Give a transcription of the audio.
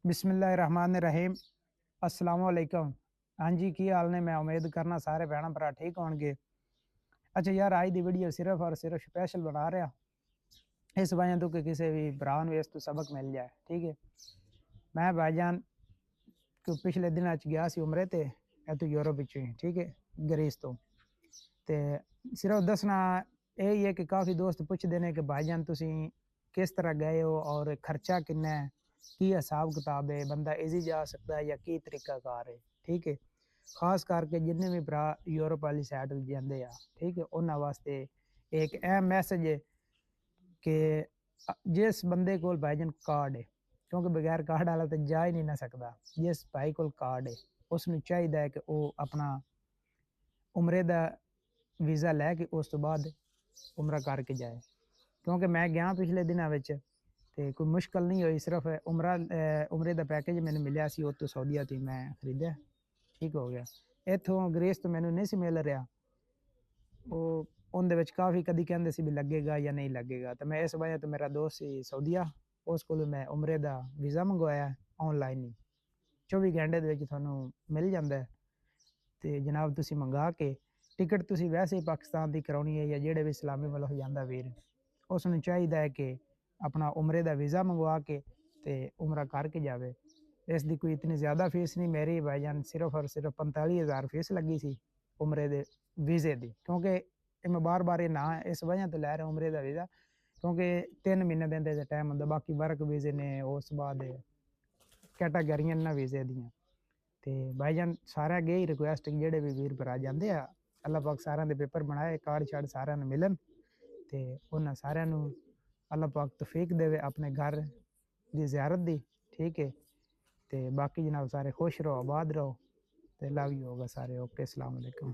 बिस्मिल्लाहिर्रहमानिर्रहीम। अस्सलाम वालेकुम। हाँ जी, की हाल ने? मैं उम्मीद करना सारे भैन भरा ठीक होंगे। अच्छा यार, आज दी वीडियो सिर्फ और सिर्फ स्पेशल बना रहा इस वजह तो कि किसी भी भरा नूं इस तो सबक मिल जाए। ठीक है, मैं भाईजान को पिछले दिनों गया सी उमरे ते इतों यूरोप विचों ही, ठीक है, ग्रीस तो ते सिर्फ दसना यही है कि काफ़ी दोस्त पुछदे ने कि भाईजान तुसीं किस तरह गए हो और खर्चा किन्ना है, की हिसाब किताब है, बंदा इजी जा सकता है या की तरीकाकार है। ठीक है, खास करके जिन्ने भी भरा यूरोप वाली साइड जाते आ, ठीक है, उन्होंने वास्ते एक अहम मैसेज है कि जिस बंदे को भाईजान कार्ड है, क्योंकि बगैर कार्ड वाला तो जा ही नहीं ना सकता, जिस भाई को कार्ड है उसनूं चाहिए है कि वो अपना उमरे का वीज़ा लैके उस तो बाद उमरा करके जाए। क्योंकि मैं गया पिछले दिनों में तो कोई मुश्किल नहीं हुई, सिर्फ उमरे का पैकेज मैंने मिलया सी उतो सऊदीया तो मैं खरीदा, ठीक हो गया। इतों ग्रीस तो मैंने नहीं सी मिल रहा, वो उनदे विच काफ़ी कदी कहंदे सी भी लगेगा या नहीं लगेगा, तो मैं इस वजह तो मेरा दोस्त सी सऊदीया उस कोलों मैं उमरे का वीज़ा मंगवाया ऑनलाइन ही 24 घंटे दे विच तुहानूं मिल जांदा है। ते जनाब तुसीं मंगा के टिकट तुसीं वैसे ही पाकिस्तान दी कराउणी है या जेड़े भी इस्लामी मुल्क जांदा वीर उसनूं चाहिदा है कि अपना उमरे का वीज़ा मंगवा के ते उमरा करके जावे। इसकी कोई इतनी ज़्यादा फीस नहीं, मेरी भाईजान सिर्फ और सिर्फ 45,000 फीस लगी सी उमरे दे वीज़े दी। क्योंकि मैं बार-बार ये ना इस वजह तो लै रहा उमरे का वीज़ा, क्योंकि 3 महीने दा इंदे च टाइम हुंदा, बाकी वर्क वीज़े ने उस बाद कैटागरियां ना वीज़े दियां। ते भाईजान सारे अगे ही रिक्वेस्ट कि जेड़े भी वीर भरा जांदे आ, अल्लाह पाक सारेयां दे पेपर बनाए, कार्ड शार्ड सारेयां नूं मिलन ते उन्हां सारेयां नूं अल्लाह पाक तौफीक देवे अपने घर दी ज़ियारत दी। ठीक है, ते बाकी जनाब सारे खुश रहो, आबाद रहो, ते लव यू होगा सारे। ओके, अस्सलाम वालेकुम।